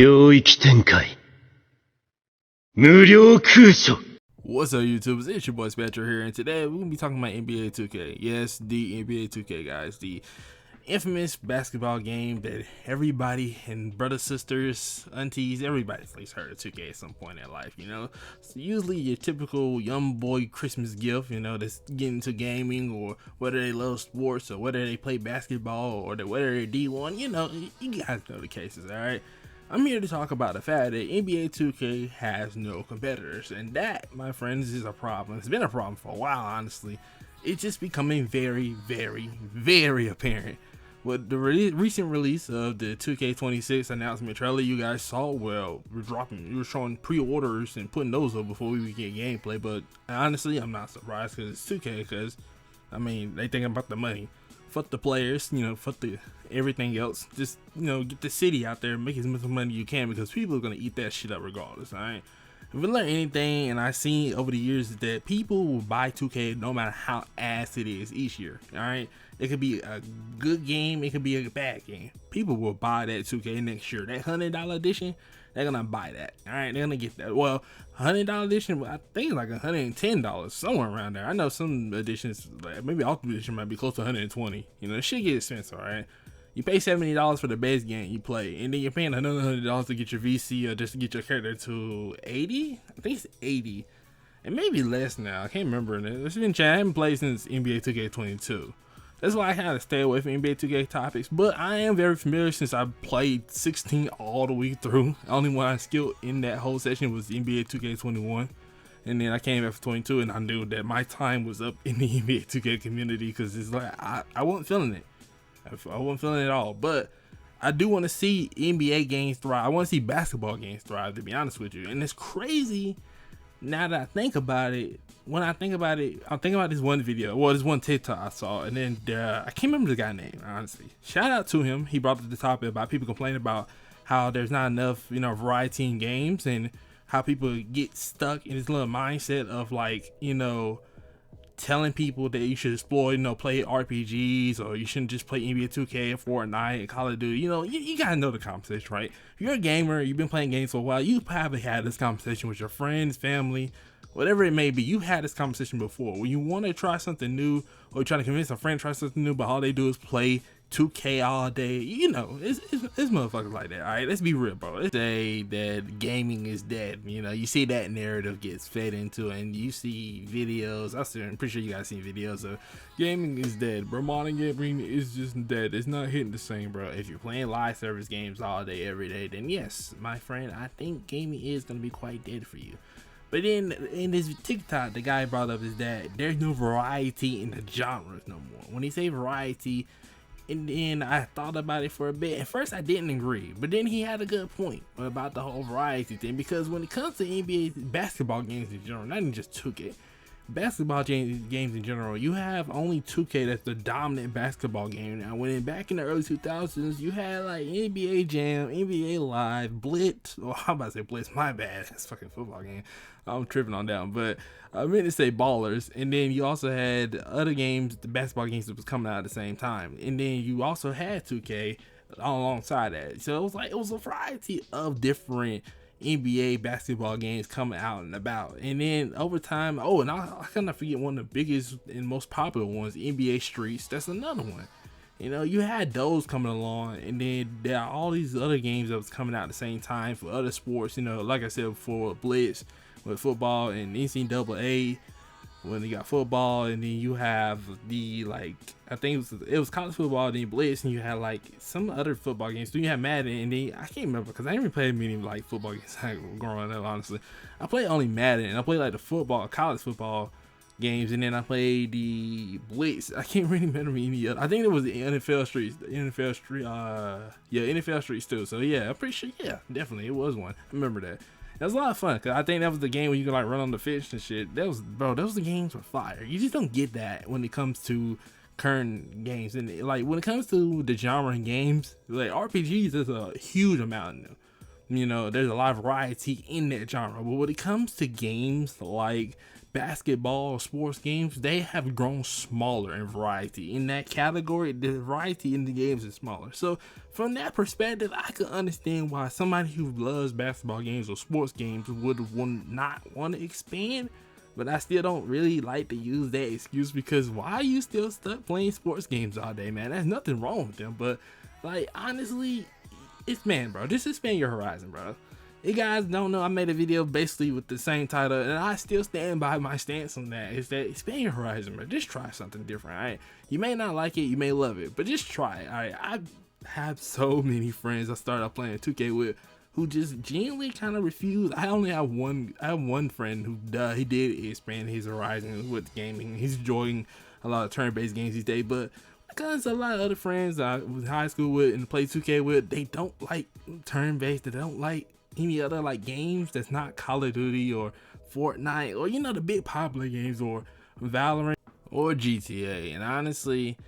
領域展開無料空所 What's up, YouTubers? It's your boy Spectre here, and today we're gonna be talking about NBA 2K. Yes, the NBA 2K, guys, the infamous basketball game that everybody and brothers, sisters, aunties, everybody's at least heard of 2K at some point in their life. You know, it's usually your typical young boy Christmas gift. You know, that's getting into gaming, or whether they love sports, or whether they play basketball, or whether they're D1. You know, you guys know the cases, all right. I'm here to talk about the fact that NBA 2K has no competitors, and that, my friends, is a problem. It's been a problem for a while, honestly. It's just becoming very, very, very apparent. With the recent release of the 2K26 announcement trailer, you guys saw, well, we were showing pre-orders and putting those up before we would get gameplay, but honestly, I'm not surprised because it's 2K, because, I mean, they thinking about the money. Fuck the players, you know, fuck the everything else. Just, you know, get the city out there, make as much money you can, because people are gonna eat that shit up regardless. Alright. If we learn anything, and I've seen over the years, is that people will buy 2K no matter how ass it is each year. Alright. It could be a good game, it could be a bad game. People will buy that 2K next year. That $100 edition, they're gonna buy that. Alright, they're gonna get that. Well, $100 edition, I think it's like $110, somewhere around there. I know some editions, like maybe Ultimate Edition might be close to 120. You know, it should get expensive, alright? You pay $70 for the base game you play, and then you're paying another $100 to get your VC, or just to get your character to 80? I think it's 80. And maybe less now. I can't remember. It's been I haven't played since NBA 2K22. That's why I kind of stay away from NBA 2K topics, but I am very familiar since I played 16 all the way through. The only one I skilled in that whole session was NBA 2K21, and then I came back for 22, and I knew that my time was up in the NBA 2K community, because it's like I wasn't feeling it. I wasn't feeling it at all, but I do want to see NBA games thrive. I want to see basketball games thrive, to be honest with you, and it's crazy. Now that I think about it, when I think about it, I'm thinking about this one video, well, this one TikTok I saw, and then I can't remember the guy's name, honestly. Shout out to him. He brought up the topic about people complaining about how there's not enough, you know, variety in games, and how people get stuck in this little mindset of, like, you know, telling people that you should explore, you know, play RPGs, or you shouldn't just play NBA 2K, Fortnite, and Call of Duty. You know, you gotta know the conversation, right? If you're a gamer, you've been playing games for a while, you probably had this conversation with your friends, family, whatever it may be. You had this conversation before. When you want to try something new, or you're trying to convince a friend to try something new, but all they do is play 2K all day, you know, it's motherfuckers like that. All right, let's be real, bro. Let's say that gaming is dead. You know, you see that narrative gets fed into, and you see videos. I'm pretty sure you guys seen videos of gaming is dead, bro. Modern gaming is just dead. It's not hitting the same, bro. If you're playing live service games all day, every day, then yes, my friend, I think gaming is gonna be quite dead for you. But then in this TikTok, the guy brought up is that there's no variety in the genres no more. When he say variety, and then I thought about it for a bit. At first I didn't agree, but then he had a good point about the whole variety thing, because when it comes to NBA basketball games in general, not even just 2K, basketball games in general, you have only 2K that's the dominant basketball game now. When back in the early 2000s, you had like NBA Jam, NBA Live, Blitz. Oh, how about to say Blitz? My bad. That's fucking football game. I'm tripping on that one, but I meant to say Ballers. And then you also had other games, the basketball games that was coming out at the same time. And then you also had 2K alongside that. So it was a variety of different NBA basketball games coming out and about. And then over time, oh, and I cannot forget one of the biggest and most popular ones, NBA Streets. That's another one. You know, you had those coming along, and then there are all these other games that was coming out at the same time for other sports. You know, like I said before, Blitz with football, and NCAA when you got football, and then you have the, like, I think it was college football, then Blitz, and you had like some other football games. Then you had Madden, and then I can't remember, because I didn't even play many like football games growing up. Honestly, I played only Madden, and I played like the football, college football games, and then I played the Blitz. I can't really remember any other. I think it was the NFL Streets, NFL Streets too. So yeah, I'm pretty sure, yeah, definitely it was one. I remember that. That was a lot of fun, because I think that was the game where you could like run on the fish and shit. That was, bro, those the games were fire. You just don't get that when it comes to current games. And like when it comes to the genre in games, like RPGs, there's a huge amount in them. You know, there's a lot of variety in that genre. But when it comes to games like basketball sports games, they have grown smaller in variety. In that category, the variety in the games is smaller. So from that perspective, I could understand why somebody who loves basketball games or sports games would not want to expand. But I still don't really like to use that excuse, because why are you still stuck playing sports games all day, man? There's nothing wrong with them. But like, honestly, just expand your horizon, bro. You guys don't know, I made a video basically with the same title, and I still stand by my stance on that. Is that expand your horizon, bro. Just try something different, alright? You may not like it, you may love it, but just try it, alright? I have so many friends I started out playing 2K with who just genuinely kind of refuse. I have one friend who he did expand his horizon with gaming. He's enjoying a lot of turn-based games these days, but because a lot of other friends I was in high school with and played 2K with, they don't like turn-based. They don't like any other like games that's not Call of Duty or Fortnite or, you know, the big popular games, or Valorant or GTA. And honestly,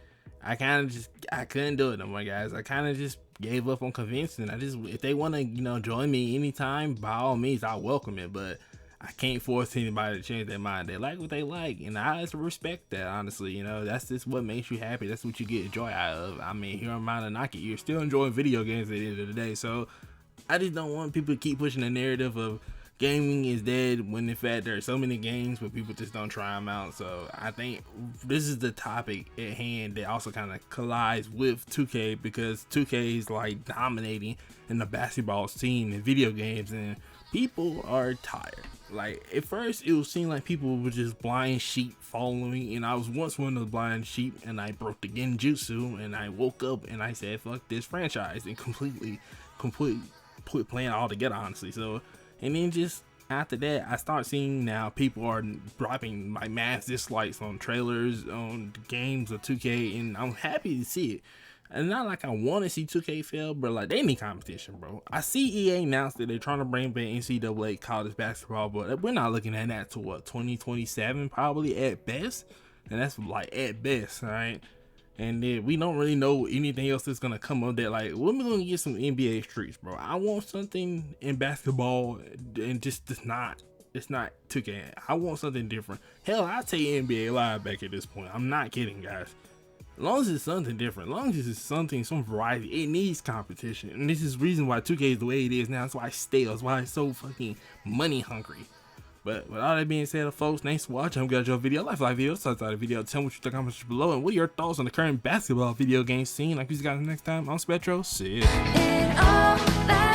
I couldn't do it no more, guys. I kind of just gave up on convincing. If they want to, you know, join me anytime, by all means, I'll welcome it. But I can't force anybody to change their mind. They like what they like, and I just respect that, honestly. You know, that's just what makes you happy. That's what you get joy out of. I mean, here am I to knock it. You're still enjoying video games at the end of the day. So I just don't want people to keep pushing the narrative of gaming is dead, when in fact there are so many games, but people just don't try them out. So I think this is the topic at hand that also kind of collides with 2K, because 2K is like dominating in the basketball scene in video games, and people are tired. Like, at first it would seem like people were just blind sheep following, and I was once one of the blind sheep, and I broke the genjutsu, and I woke up and I said fuck this franchise, and completely quit playing altogether, honestly. So, and then just after that, I start seeing now people are dropping my mass dislikes on trailers on games of 2K, and I'm happy to see it. And not like I want to see 2K fail, but like, they need competition, bro. I see EA announced that they're trying to bring back NCAA college basketball, but we're not looking at that to what, 2027 probably at best, and that's like at best, all right? And then we don't really know anything else that's gonna come up there. Like, when we gonna get some NBA streets, bro? I want something in basketball, and just it's not 2K. I want something different. Hell, I'll take NBA Live back at this point. I'm not kidding, guys. As long as it's something different, as long as it's something, some variety, it needs competition. And this is the reason why 2K is the way it is now. That's why it's stale. That's why it's so fucking money hungry. But with all that being said, folks, thanks for watching. I'm gonna enjoy video, like video, so the video. Tell me what you think in the comments below, and what are your thoughts on the current basketball video game scene. Like, see you guys next time. I'm Spectro. See ya.